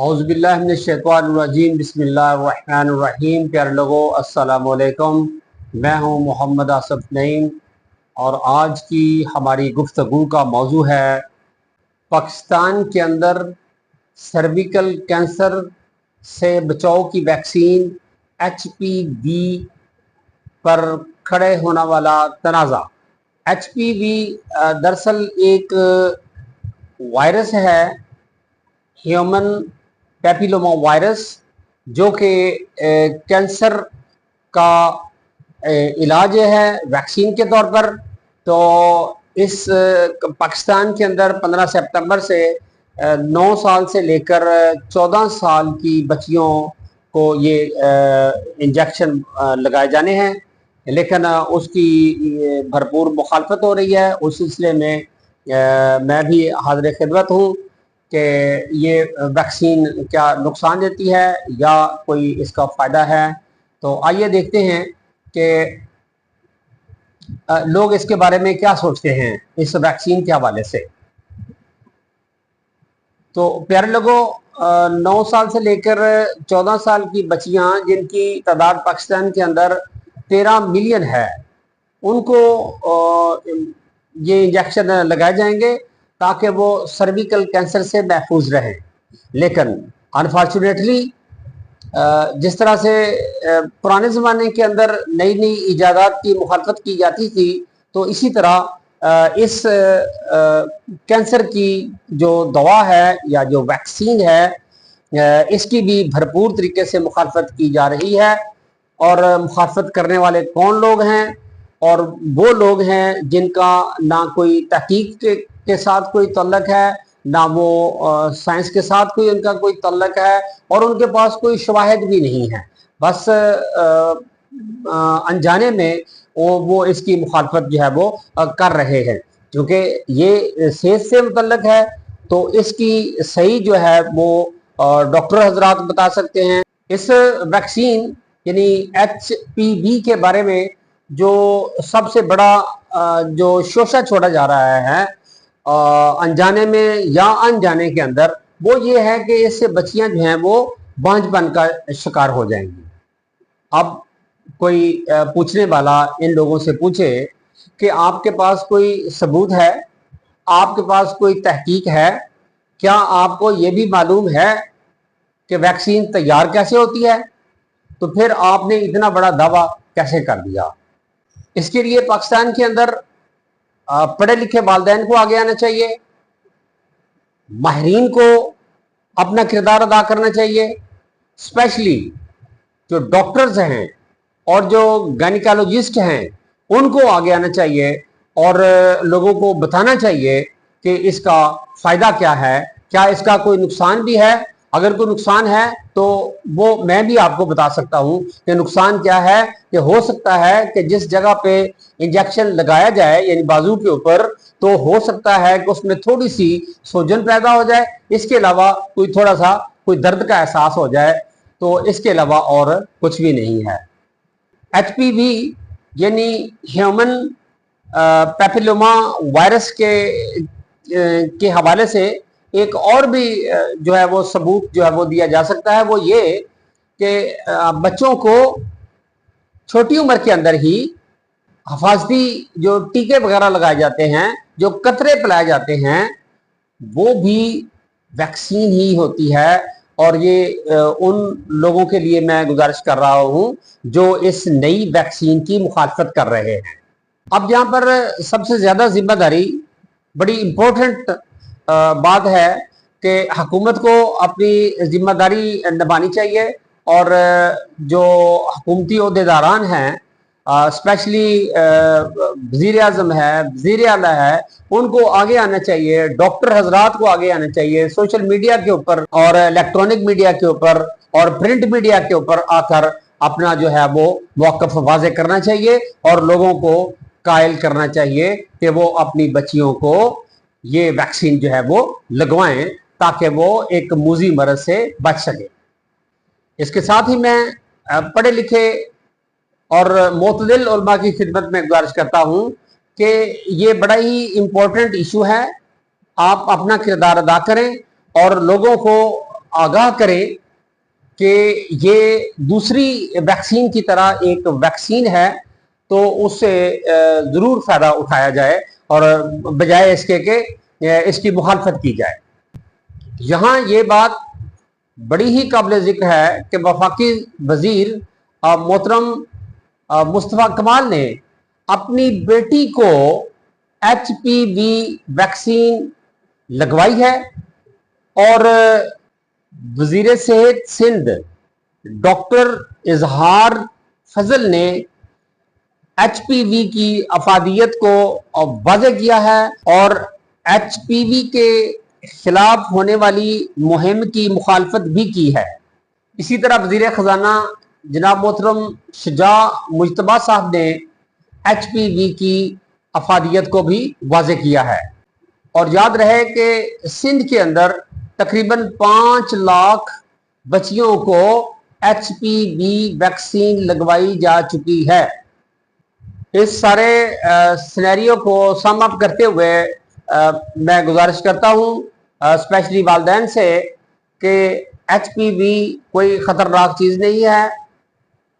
औज़ुबिल्लाहि मिनश्शैतानिर्रजीम बिस्मिल्लाहिर्रहमानिर्रहीम। प्यारे लोगों, अस्सलाम वालेकुम। मैं हूं मोहम्मद आसिफ नईम और आज की हमारी गुफ्तगू का मौजू है पाकिस्तान के अंदर सर्विकल कैंसर से बचाव की वैक्सीन HPV पर खड़े होने वाला तनाज़ा। HPV दरअसल एक वायरस है, ह्यूमन पैपिलोमा वायरस, जो कि कैंसर का इलाज है वैक्सीन के तौर पर। तो इस पाकिस्तान के अंदर 15 सितंबर से 9 साल से लेकर 14 साल की बच्चियों को ये इंजेक्शन लगाए जाने हैं, लेकिन उसकी भरपूर मुखालफत हो रही है। उस सिलसिले में मैं भी हाज़िर खिदमत हूँ कि ये वैक्सीन क्या नुकसान देती है या कोई इसका फ़ायदा है। तो आइए देखते हैं कि लोग इसके बारे में क्या सोचते हैं इस वैक्सीन के हवाले से। तो प्यारे लोगों, 9 साल से लेकर 14 साल की बच्चियां, जिनकी तादाद पाकिस्तान के अंदर 13 मिलियन है, उनको ये इंजेक्शन लगाए जाएंगे ताकि वो सर्विकल कैंसर से महफूज रहें। लेकिन अनफॉर्चुनेटली जिस तरह से पुराने ज़माने के अंदर नई नई इजादात की मुखालफत की जाती थी, तो इसी तरह इस कैंसर की जो दवा है या जो वैक्सीन है, इसकी भी भरपूर तरीके से मुखालफत की जा रही है। और मुखालफत करने वाले कौन लोग हैं? और वो लोग हैं जिनका ना कोई तहकीक के साथ कोई तल्लक है, ना वो साइंस के साथ कोई उनका कोई तल्लक है, और उनके पास कोई शवाहिद भी नहीं है। बस अनजाने में वो इसकी मुखालफत जो है वो कर रहे हैं। क्योंकि ये सेहत से मुतल्लक है, तो इसकी सही जो है वो डॉक्टर हजरात बता सकते हैं। इस वैक्सीन यानी HPV के बारे में जो सबसे बड़ा जो शोशा छोड़ा जा रहा है अनजाने में या अनजाने के अंदर, वो ये है कि इससे बच्चियां जो हैं वो बांझपन का शिकार हो जाएंगी। अब कोई पूछने वाला इन लोगों से पूछे कि आपके पास कोई सबूत है, आपके पास कोई तहकीक है, क्या आपको ये भी मालूम है कि वैक्सीन तैयार कैसे होती है, तो फिर आपने इतना बड़ा दावा कैसे कर दिया? इसके लिए पाकिस्तान के अंदर पढ़े लिखे वालिदैन को आगे आना चाहिए, माहिरीन को अपना किरदार अदा करना चाहिए, स्पेशली जो डॉक्टर्स हैं और जो गायनिकोलॉजिस्ट हैं उनको आगे आना चाहिए और लोगों को बताना चाहिए कि इसका फ़ायदा क्या है, क्या इसका कोई नुकसान भी है। अगर कोई नुकसान है तो वो मैं भी आपको बता सकता हूं कि नुकसान क्या है। कि हो सकता है कि जिस जगह पे इंजेक्शन लगाया जाए यानी बाजू के ऊपर, तो हो सकता है कि उसमें थोड़ी सी सूजन पैदा हो जाए, इसके अलावा कोई थोड़ा सा कोई दर्द का एहसास हो जाए, तो इसके अलावा और कुछ भी नहीं है। HPV यानी ह्यूमन पैपिलोमा वायरस के हवाले से एक और भी जो है वो सबूत जो है वो दिया जा सकता है। वो ये कि बच्चों को छोटी उम्र के अंदर ही हिफाजती जो टीके वगैरह लगाए जाते हैं, जो कतरे पिलाए जाते हैं, वो भी वैक्सीन ही होती है। और ये उन लोगों के लिए मैं गुजारिश कर रहा हूं जो इस नई वैक्सीन की मुखालफत कर रहे हैं। अब यहाँ पर सबसे ज़्यादा जिम्मेदारी, बड़ी इम्पोर्टेंट बात है कि हुकूमत को अपनी जिम्मेदारी निभानी चाहिए और जो हुकूमती ओहदेदारान हैं, स्पेशली वज़ीर आज़म है, वज़ीर आला है, उनको आगे आना चाहिए, डॉक्टर हजरात को आगे आना चाहिए, सोशल मीडिया के ऊपर और इलेक्ट्रॉनिक मीडिया के ऊपर और प्रिंट मीडिया के ऊपर आकर अपना जो है वो मौक़िफ़ वाज़े करना चाहिए और लोगों को कायल करना चाहिए कि वो अपनी बच्चियों को ये वैक्सीन जो है वो लगवाएं ताकि वो एक मूजी मरज से बच सके। इसके साथ ही मैं पढ़े लिखे और मोतदिल उलमा की खिदमत में गुजारिश करता हूँ कि ये बड़ा ही इम्पोर्टेंट इशू है। आप अपना किरदार अदा करें और लोगों को آگاہ کریں کہ یہ دوسری ویکسین کی طرح ایک ویکسین ہے تو اس سے ضرور فائدہ اٹھایا جائے اور بجائے اس کے کہ اس کی مخالفت کی جائے۔ یہاں یہ بات بڑی ہی قابل ذکر ہے کہ وفاقی وزیر محترم مصطفیٰ کمال نے اپنی بیٹی کو HPV ویکسین لگوائی ہے، اور وزیر صحت سندھ ڈاکٹر اظہار فضل نے HPV کی افادیت کو واضح کیا ہے اور HPV کے خلاف ہونے والی مہم کی مخالفت بھی کی ہے۔ اسی طرح وزیر خزانہ جناب محترم شجاع مجتبیٰ صاحب نے HPV کی افادیت کو بھی واضح کیا ہے۔ اور یاد رہے کہ سندھ کے اندر تقریباً 5 لاکھ بچیوں کو HPV ویکسین لگوائی جا چکی ہے۔ اس سارے سینیریو کو سم اپ کرتے ہوئے میں گزارش کرتا ہوں اسپیشلی والدین سے کہ HPV کوئی خطرناک چیز نہیں ہے،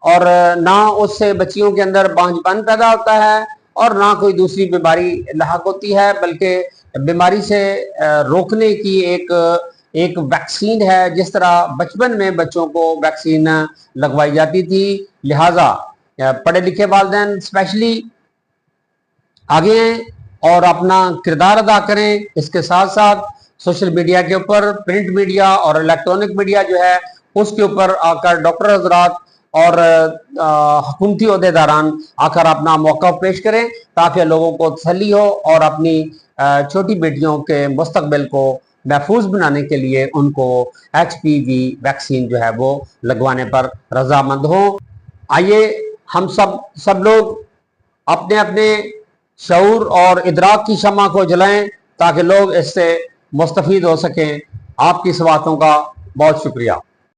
اور نہ اس سے بچیوں کے اندر بانجھ پن پیدا ہوتا ہے اور نہ کوئی دوسری بیماری لاحق ہوتی ہے، بلکہ بیماری سے روکنے کی ایک ویکسین ہے، جس طرح بچپن میں بچوں کو ویکسین لگوائی جاتی تھی۔ لہٰذا پڑھے لکھے والدین اسپیشلی آگے ہیں اور اپنا کردار ادا کریں۔ اس کے ساتھ ساتھ سوشل میڈیا کے اوپر، پرنٹ میڈیا اور الیکٹرانک میڈیا جو ہے اس کے اوپر آ کر ڈاکٹر حضرات اور حکومتی عہدیداران آ کر اپنا موقع پیش کریں تاکہ لوگوں کو تسلی ہو اور اپنی چھوٹی بیٹیوں کے مستقبل کو محفوظ بنانے کے لیے ان کو HPV ویکسین جو ہے وہ لگوانے پر رضامند ہوں۔ آئیے ہم سب لوگ اپنے اپنے شعور اور ادراک کی شمع کو جلائیں تاکہ لوگ اس سے مستفید ہو سکیں۔ آپ کی باتوں کا بہت شکریہ۔